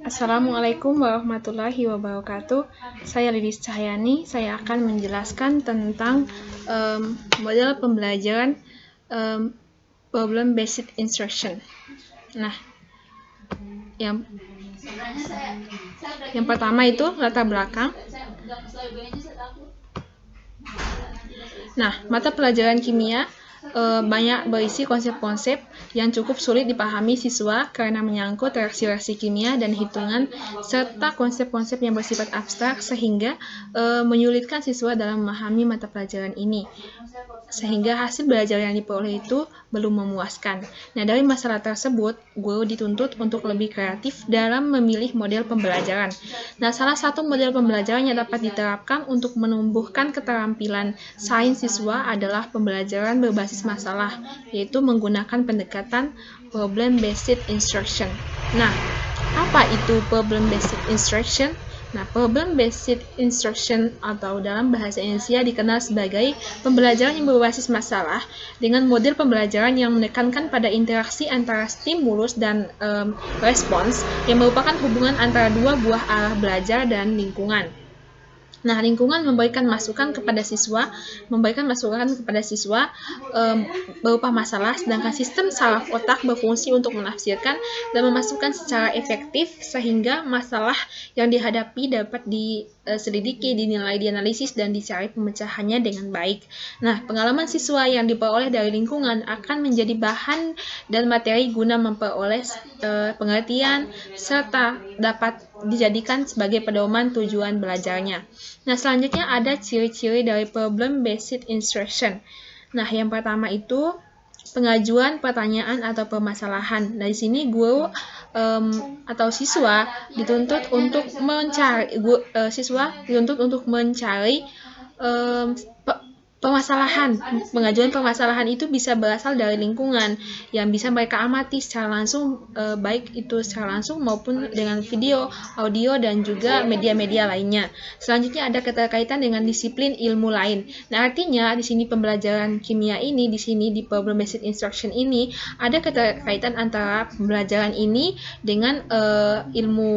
Assalamualaikum warahmatullahi wabarakatuh. Saya Lilis Cahyani. Saya akan menjelaskan tentang model pembelajaran problem based instruction. Nah, yang pertama itu latar belakang. Nah, mata pelajaran kimia banyak berisi konsep-konsep yang cukup sulit dipahami siswa karena menyangkut reaksi-reaksi kimia dan hitungan serta konsep-konsep yang bersifat abstrak sehingga menyulitkan siswa dalam memahami mata pelajaran ini. Sehingga hasil belajar yang diperoleh itu belum memuaskan. Nah, dari masalah tersebut, guru dituntut untuk lebih kreatif dalam memilih model pembelajaran. Nah, salah satu model pembelajaran yang dapat diterapkan untuk menumbuhkan keterampilan sains siswa adalah pembelajaran berbasis masalah, yaitu menggunakan pendekatan problem-based instruction. Nah, apa itu problem-based instruction? Nah, problem-based instruction atau dalam bahasa Indonesia dikenal sebagai pembelajaran yang berbasis masalah dengan model pembelajaran yang menekankan pada interaksi antara stimulus dan respons yang merupakan hubungan antara dua buah arah belajar dan lingkungan. Nah, lingkungan memberikan masukan kepada siswa, berupa masalah, sedangkan sistem saraf otak berfungsi untuk menafsirkan dan memasukkan secara efektif sehingga masalah yang dihadapi dapat diselidiki, dinilai, dianalisis, dan dicari pemecahannya dengan baik. Nah, pengalaman siswa yang diperoleh dari lingkungan akan menjadi bahan dan materi guna memperoleh pengertian serta dapat dijadikan sebagai pedoman tujuan belajarnya. Nah, selanjutnya ada ciri-ciri dari problem-based instruction. Nah, yang pertama itu pengajuan pertanyaan atau permasalahan. Nah, di sini guru atau siswa dituntut untuk mencari permasalahan. Pengajuan permasalahan itu bisa berasal dari lingkungan yang bisa mereka amati secara langsung, baik itu secara langsung maupun dengan video, audio, dan juga media-media lainnya. Selanjutnya ada keterkaitan dengan disiplin ilmu lain. Nah, artinya di sini pembelajaran kimia ini, di sini di problem-based instruction ini ada keterkaitan antara pembelajaran ini dengan ilmu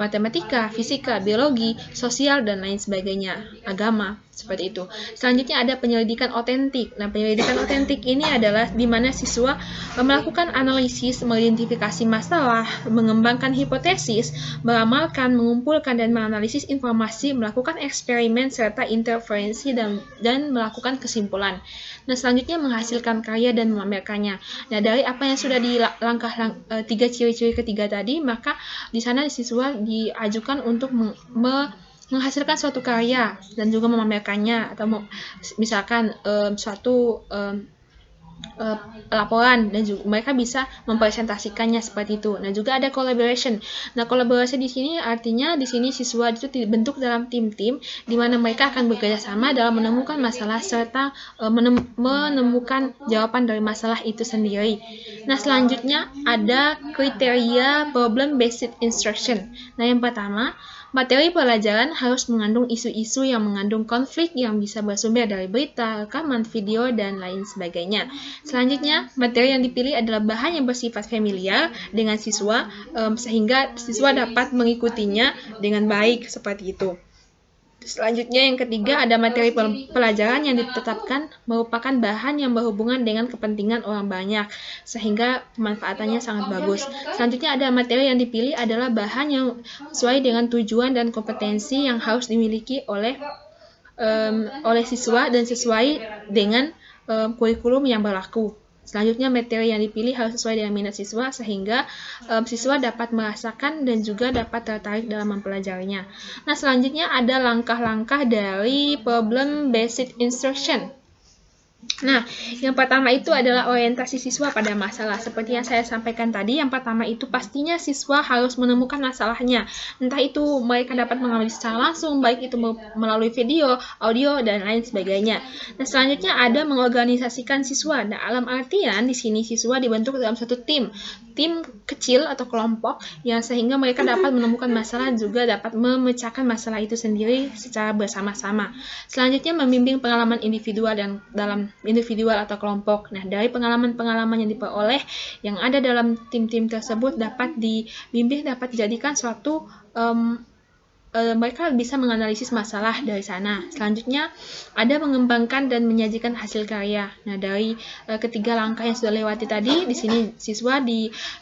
matematika, fisika, biologi, sosial, dan lain sebagainya, agama. Seperti itu. Selanjutnya ada penyelidikan otentik. Nah, penyelidikan otentik ini adalah di mana siswa melakukan analisis, mengidentifikasi masalah, mengembangkan hipotesis, meramalkan, mengumpulkan dan menganalisis informasi, melakukan eksperimen serta interferensi dan melakukan kesimpulan. Nah, selanjutnya menghasilkan karya dan memamerkannya. Nah, dari apa yang sudah di langkah 3 ciri-ciri ketiga tadi, maka di sana siswa diajukan untuk menghasilkan suatu karya dan juga memamerkannya, atau misalkan suatu laporan, dan juga mereka bisa mempresentasikannya seperti itu. Nah, juga ada collaboration. Nah, kolaborasi di sini artinya di sini siswa itu dibentuk dalam tim-tim di mana mereka akan bekerja sama dalam menemukan masalah serta menemukan jawaban dari masalah itu sendiri. Nah, selanjutnya ada kriteria problem based instruction. Nah, yang pertama, materi pelajaran harus mengandung isu-isu yang mengandung konflik yang bisa bersumber dari berita, rekaman video, dan lain sebagainya. Selanjutnya, materi yang dipilih adalah bahan yang bersifat familiar dengan siswa, sehingga siswa dapat mengikutinya dengan baik, seperti itu. Selanjutnya, yang ketiga, ada materi pelajaran yang ditetapkan merupakan bahan yang berhubungan dengan kepentingan orang banyak, sehingga pemanfaatannya sangat bagus. Selanjutnya, ada materi yang dipilih adalah bahan yang sesuai dengan tujuan dan kompetensi yang harus dimiliki oleh siswa dan sesuai dengan kurikulum yang berlaku. Selanjutnya, materi yang dipilih harus sesuai dengan minat siswa sehingga siswa dapat merasakan dan juga dapat tertarik dalam mempelajarinya. Nah, selanjutnya ada langkah-langkah dari problem-based instruction. Nah, yang pertama itu adalah orientasi siswa pada masalah. Seperti yang saya sampaikan tadi, yang pertama itu pastinya siswa harus menemukan masalahnya. Entah itu mereka dapat mengambil secara langsung, baik itu melalui video, audio, dan lain sebagainya. Nah, selanjutnya ada mengorganisasikan siswa. Nah, dalam artian di sini siswa dibentuk dalam satu tim kecil atau kelompok yang sehingga mereka dapat menemukan masalah juga dapat memecahkan masalah itu sendiri secara bersama-sama. Selanjutnya membimbing pengalaman individual dan dalam individual atau kelompok. Nah, dari pengalaman-pengalaman yang diperoleh yang ada dalam tim-tim tersebut dapat dibimbing, dapat dijadikan suatu mereka bisa menganalisis masalah dari sana. Selanjutnya ada mengembangkan dan menyajikan hasil karya. Nah, dari ketiga langkah yang sudah lewati tadi, di sini siswa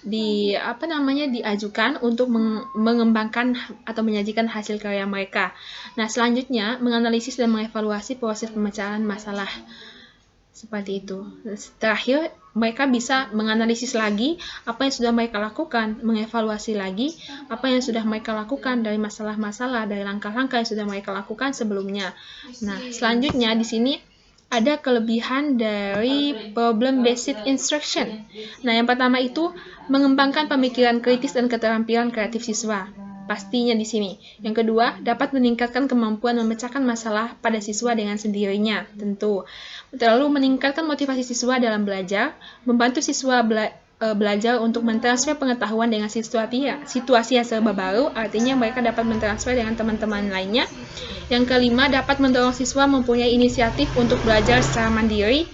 diajukan untuk mengembangkan atau menyajikan hasil karya mereka. Nah, selanjutnya menganalisis dan mengevaluasi proses pemecahan masalah. Seperti itu. Terakhir, mereka bisa menganalisis lagi apa yang sudah mereka lakukan, mengevaluasi lagi apa yang sudah mereka lakukan dari masalah-masalah, dari langkah-langkah yang sudah mereka lakukan sebelumnya. Nah, selanjutnya di sini ada kelebihan dari problem-based instruction. Nah, yang pertama itu mengembangkan pemikiran kritis dan keterampilan kreatif siswa. Pastinya di sini. Yang kedua, dapat meningkatkan kemampuan memecahkan masalah pada siswa dengan sendirinya, tentu. Lalu meningkatkan motivasi siswa dalam belajar, membantu siswa belajar untuk mentransfer pengetahuan dengan situasi yang serba baru, artinya mereka dapat mentransfer dengan teman-teman lainnya. Yang kelima, dapat mendorong siswa mempunyai inisiatif untuk belajar secara mandiri.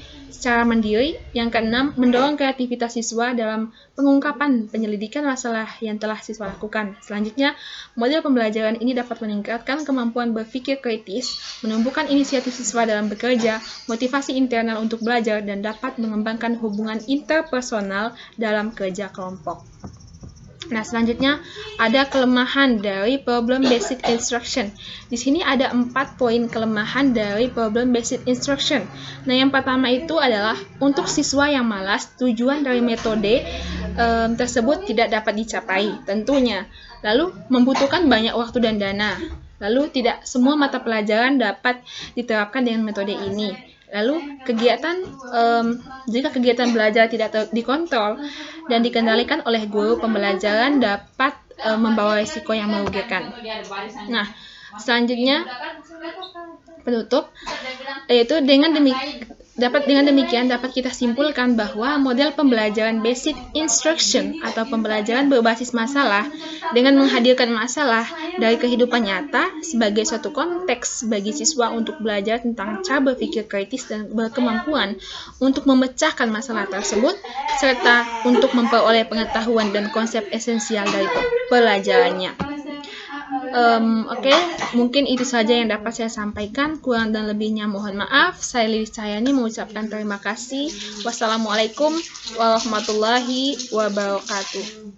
Yang keenam, mendorong kreativitas siswa dalam pengungkapan penyelidikan masalah yang telah siswa lakukan. Selanjutnya, model pembelajaran ini dapat meningkatkan kemampuan berpikir kritis, menumbuhkan inisiatif siswa dalam bekerja, motivasi internal untuk belajar, dan dapat mengembangkan hubungan interpersonal dalam kerja kelompok. Nah, selanjutnya ada kelemahan dari problem-based instruction. Di sini ada 4 poin kelemahan dari problem-based instruction. Nah, yang pertama itu adalah untuk siswa yang malas, tujuan dari metode tersebut tidak dapat dicapai, tentunya. Lalu, membutuhkan banyak waktu dan dana. Lalu, tidak semua mata pelajaran dapat diterapkan dengan metode ini. Lalu, jika kegiatan belajar tidak dikontrol dan dikendalikan oleh guru, pembelajaran dapat membawa risiko yang merugikan. Nah, selanjutnya penutup, yaitu dengan demikian dapat kita simpulkan bahwa model pembelajaran basic instruction atau pembelajaran berbasis masalah dengan menghadirkan masalah dari kehidupan nyata sebagai suatu konteks bagi siswa untuk belajar tentang cara berpikir kritis dan berkemampuan untuk memecahkan masalah tersebut, serta untuk memperoleh pengetahuan dan konsep esensial dari pelajarannya. Oke, mungkin itu saja yang dapat saya sampaikan. Kurang dan lebihnya mohon maaf. Saya Lilis Cahyani mengucapkan terima kasih. Wassalamualaikum warahmatullahi wabarakatuh.